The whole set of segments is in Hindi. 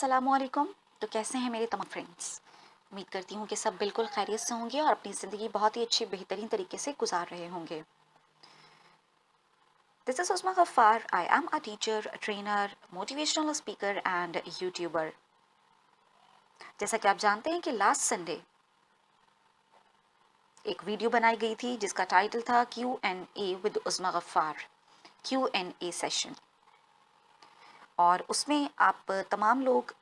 अस्सलामुअलैकुम। तो कैसे हैं मेरे तमाम फ्रेंड्स। उम्मीद करती हूँ कि सब बिल्कुल खैरियत से होंगे और अपनी ज़िंदगी बहुत ही अच्छी बेहतरीन तरीके से गुजार रहे होंगे। This is Usma Ghaffar. I am a teacher, trainer, motivational speaker and YouTuber. जैसा कि आप जानते हैं कि लास्ट संडे एक वीडियो बनाई गई थी जिसका टाइटल था Q&A with Usma Gaffar, Q&A session. और उसमें आप तमाम लोग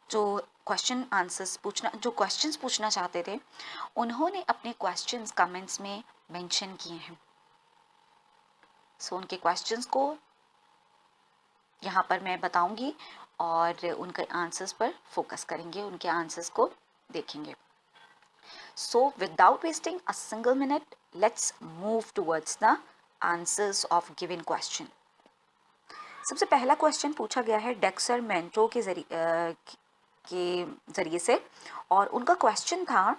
जो क्वेश्चंस पूछना चाहते थे, उन्होंने अपने क्वेश्चंस कमेंट्स में मेंशन किए हैं। सो उनके क्वेश्चंस को यहाँ पर मैं बताऊंगी और उनके आंसर्स पर फोकस करेंगे, उनके आंसर्स को देखेंगे। So without wasting a single minute, let's move towards the answers of given question. सबसे पहला क्वेश्चन पूछा गया है डेक्सर मेंटो के जरिए से, और उनका क्वेश्चन था,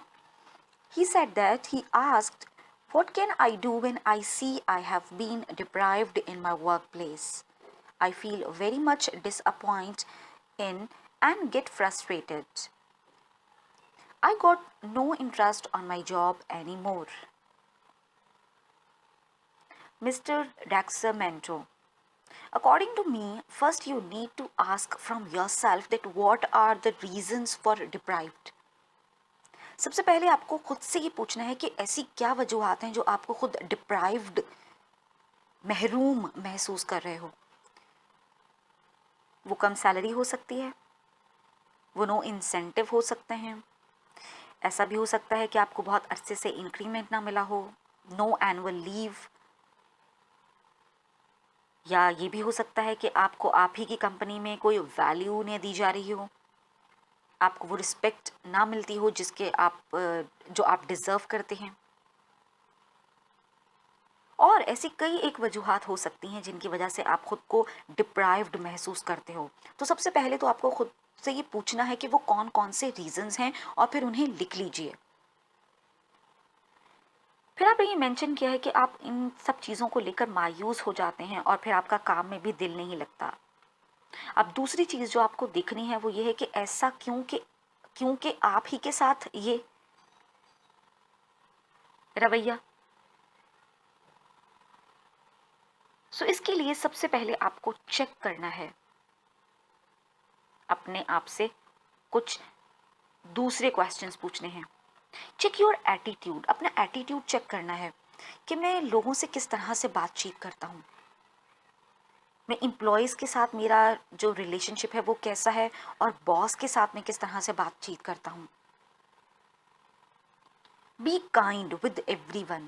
he said that he asked, what can I do when I see I have been deprived in my workplace? I feel very much disappointed in and get frustrated. I got no interest on my job anymore. Mr. Daxamento, according to me, first you need to ask from yourself that what are the reasons for deprived. सबसे पहले आपको खुद से ये पूछना है कि ऐसी क्या वजूहात हैं जो आपको खुद डिप्राइव्ड, महरूम महसूस कर रहे हो। वो कम सैलरी हो सकती है, वो नो इंसेंटिव हो सकते हैं, ऐसा भी हो सकता है कि आपको बहुत अरसे से इंक्रीमेंट ना मिला हो, नो एनुअल लीव, या ये भी हो सकता है कि आपको आप ही की कंपनी में कोई वैल्यू नहीं दी जा रही हो, आपको वो रिस्पेक्ट ना मिलती हो जो आप डिज़र्व करते हैं। और ऐसी कई एक वजूहात हो सकती हैं जिनकी वजह से आप खुद को डिप्राइव्ड महसूस करते हो। तो सबसे पहले तो आपको खुद से ये पूछना है कि वो कौन कौन से रीजंस हैं और फिर उन्हें लिख लीजिए। फिर आपने ये मेंशन किया है कि आप इन सब चीज़ों को लेकर मायूस हो जाते हैं और फिर आपका काम में भी दिल नहीं लगता। अब दूसरी चीज़ जो आपको देखनी है वो ये है कि ऐसा क्योंकि आप ही के साथ ये रवैया। सो इसके लिए सबसे पहले आपको चेक करना है अपने आप से, कुछ दूसरे क्वेश्चंस पूछने हैं। चेक योर एटीट्यूड, अपना एटीट्यूड चेक करना है कि मैं लोगों से किस तरह से बातचीत करता हूँ, मैं एम्प्लॉयज़ के साथ मेरा जो रिलेशनशिप है वो कैसा है, और बॉस के साथ मैं किस तरह से बातचीत करता हूँ। बी काइंड विद एवरीवन,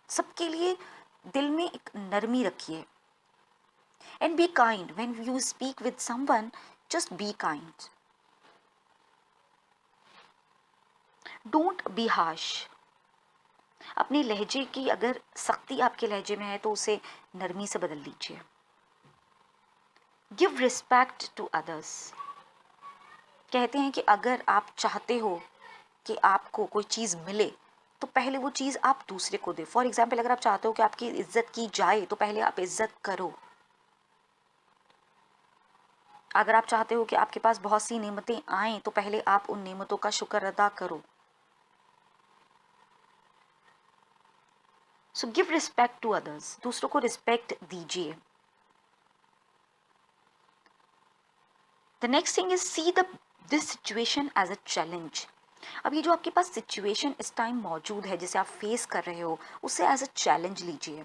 सबके लिए दिल में एक नरमी रखिए। And be kind when you speak with someone, just be kind, don't be harsh. अपने लहजे की अगर सख्ती आपके लहजे में है तो उसे नरमी से बदल लीजिए। गिव रिस्पेक्ट टू अदर्स, कहते हैं कि अगर आप चाहते हो कि आपको कोई चीज़ मिले तो पहले वो चीज़ आप दूसरे को दे। फॉर एग्जाम्पल, अगर आप चाहते हो कि आपकी इज्जत की जाए तो पहले आप इज्जत करो। अगर आप चाहते हो कि आपके पास बहुत सी नेमतें आएँ तो पहले आप उन नेमतों का शुक्र अदा करो। So give respect to others, दूसरों को रिस्पेक्ट दीजिए। The next thing is see this situation as a challenge. अब ये जो आपके पास सिचुएशन इस टाइम मौजूद है जिसे आप फेस कर रहे हो, उसे एज अ चैलेंज लीजिए।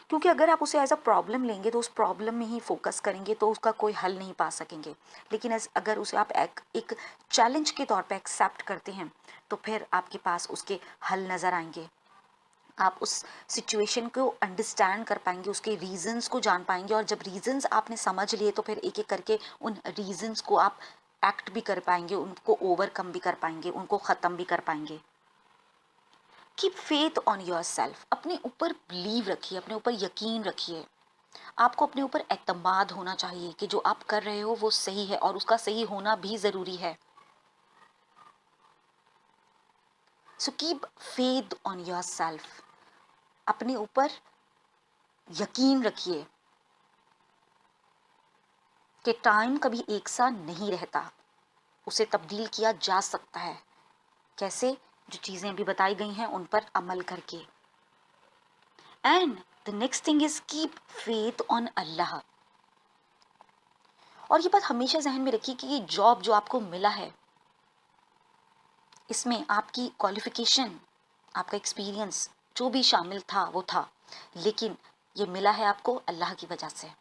क्योंकि अगर आप उसे एज अ प्रॉब्लम लेंगे तो उस प्रॉब्लम में ही फोकस करेंगे तो उसका कोई हल नहीं पा सकेंगे। लेकिन अगर उसे आप एक चैलेंज के तौर पे एक्सेप्ट करते हैं तो फिर आपके पास उसके हल नज़र आएंगे। आप उस सिचुएशन को अंडरस्टैंड कर पाएंगे, उसके रीजंस को जान पाएंगे, और जब रीजंस आपने समझ लिए तो फिर एक एक करके उन रीजंस को आप एक्ट भी कर पाएंगे, उनको ओवरकम भी कर पाएंगे, उनको ख़त्म भी कर पाएंगे। Keep faith on your self, अपने ऊपर बिलीव रखिए, अपने ऊपर यकीन रखिए। आपको अपने ऊपर एतमाद होना चाहिए कि जो आप कर रहे हो वो सही है और उसका सही होना भी ज़रूरी है। So keep faith on your self, अपने ऊपर यकीन रखिए। कि टाइम कभी एक सा नहीं रहता, उसे तब्दील किया जा सकता है। कैसे? जो चीज़ें अभी बताई गई हैं उन पर अमल करके। And the next thing is keep faith on Allah. और ये बात हमेशा जहन में रखिए कि ये जॉब जो आपको मिला है, इसमें आपकी क्वालिफिकेशन, आपका एक्सपीरियंस जो भी शामिल था वो था, लेकिन ये मिला है आपको अल्लाह की वजह से।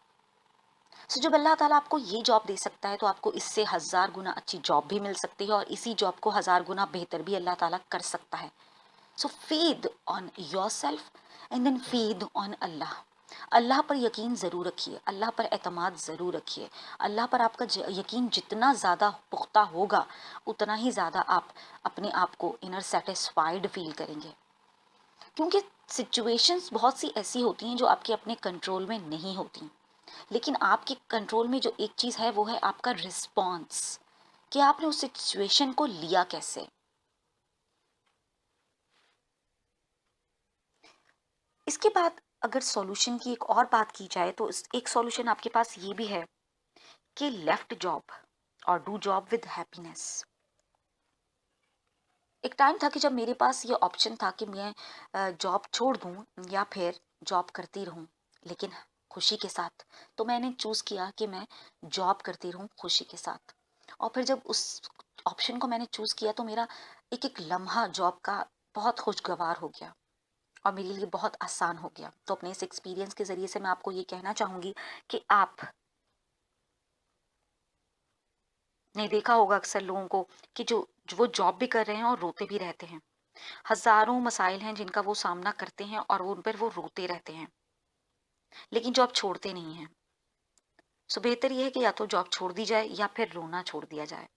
सो जब अल्लाह ताला आपको ये जॉब दे सकता है तो आपको इससे 1000 गुना अच्छी जॉब भी मिल सकती है और इसी जॉब को 1000 गुना बेहतर भी अल्लाह ताला कर सकता है। So feed on yourself and then feed on Allah. Allah पर यकीन ज़रूर रखिए, अल्लाह पर एतमाद ज़रूर रखिए। अल्लाह पर आपका यकीन जितना ज़्यादा पुख्ता होगा उतना ही ज़्यादा आप अपने आप को इनर सेटिस्फाइड फील करेंगे। क्योंकि सिचुएशंस बहुत सी ऐसी होती हैं जो आपके अपने कंट्रोल में नहीं होती, लेकिन आपके कंट्रोल में जो एक चीज़ है वो है आपका रिस्पॉन्स, कि आपने उस सिचुएशन को लिया कैसे। इसके बाद अगर सॉल्यूशन की एक और बात की जाए तो एक सॉल्यूशन आपके पास ये भी है कि लेफ्ट जॉब और डू जॉब विद हैप्पीनेस। एक टाइम था कि जब मेरे पास ये ऑप्शन था कि मैं जॉब छोड़ दूं या फिर जॉब करती रहूं, लेकिन खुशी के साथ। तो मैंने चूज़ किया कि मैं जॉब करती रहूं खुशी के साथ। और फिर जब उस ऑप्शन को मैंने चूज़ किया तो मेरा एक एक लम्हा जॉब का बहुत खुशगवार हो गया और मेरे लिए बहुत आसान हो गया। तो अपने इस एक्सपीरियंस के ज़रिए से मैं आपको ये कहना चाहूँगी कि आप ने देखा होगा अक्सर लोगों को कि जो वो जॉब भी कर रहे हैं और रोते भी रहते हैं। हज़ारों मसाइल हैं जिनका वो सामना करते हैं और उन पर वो रोते रहते हैं, लेकिन जॉब छोड़ते नहीं हैं। सो बेहतर ये है कि या तो जॉब छोड़ दी जाए या फिर रोना छोड़ दिया जाए।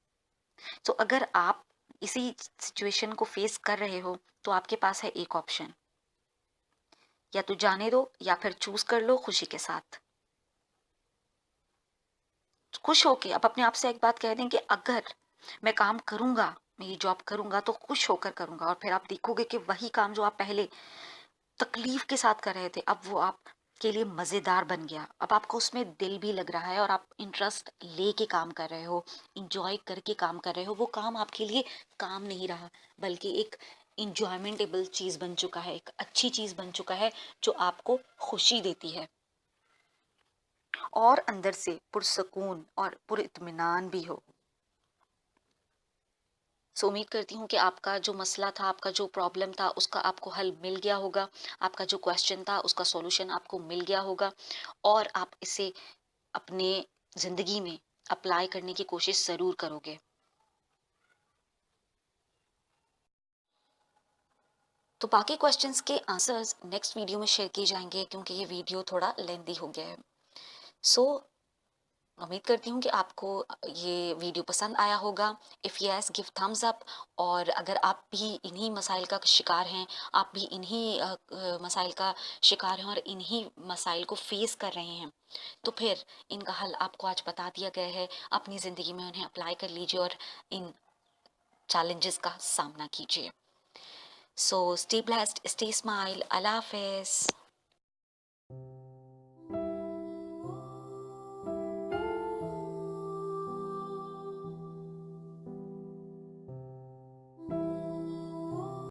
सो अगर आप इसी सिचुएशन को फेस कर रहे हो तो आपके पास है एक ऑप्शन, या तो जाने दो या फिर चूज़ कर लो खुशी के साथ। खुश होके अब अपने आप से एक बात कह दें कि अगर मैं काम करूँगा, मैं ये जॉब करूँगा तो खुश होकर करूँगा, और फिर आप देखोगे कि वही काम जो आप पहले तकलीफ के साथ कर रहे थे अब वो आप के लिए मज़ेदार बन गया। अब आपको उसमें दिल भी लग रहा है और आप इंटरेस्ट लेके काम कर रहे हो, इंजॉय करके काम कर रहे हो। वो काम आपके लिए काम नहीं रहा, बल्कि एक इंजॉयमेंटेबल चीज़ बन चुका है, एक अच्छी चीज़ बन चुका है जो आपको खुशी देती है और अंदर से पुरसकून और पुरइत्मीनान भी हो। सो उम्मीद करती हूँ कि आपका जो मसला था, आपका जो प्रॉब्लम था, उसका आपको हल मिल गया होगा। आपका जो क्वेश्चन था, उसका सॉल्यूशन आपको मिल गया होगा और आप इसे अपने ज़िंदगी में अप्लाई करने की कोशिश ज़रूर करोगे। तो बाकी क्वेश्चंस के आंसर्स नेक्स्ट वीडियो में शेयर किए जाएंगे क्योंकि ये वीडियो थोड़ा लेंदी हो गया है। सो उम्मीद करती हूँ कि आपको ये वीडियो पसंद आया होगा। If yes give Thums up. और अगर आप भी इन्हीं मसाइल का शिकार हैं, आप भी इन्हीं मसाइल का शिकार हैं और इन्हीं मसाइल को फेस कर रहे हैं, तो फिर इनका हल आपको आज बता दिया गया है। अपनी ज़िंदगी में उन्हें अप्लाई कर लीजिए और इन चैलेंजेस का सामना कीजिए। So stay blessed, stay smile, अल्लाह हाफिज़।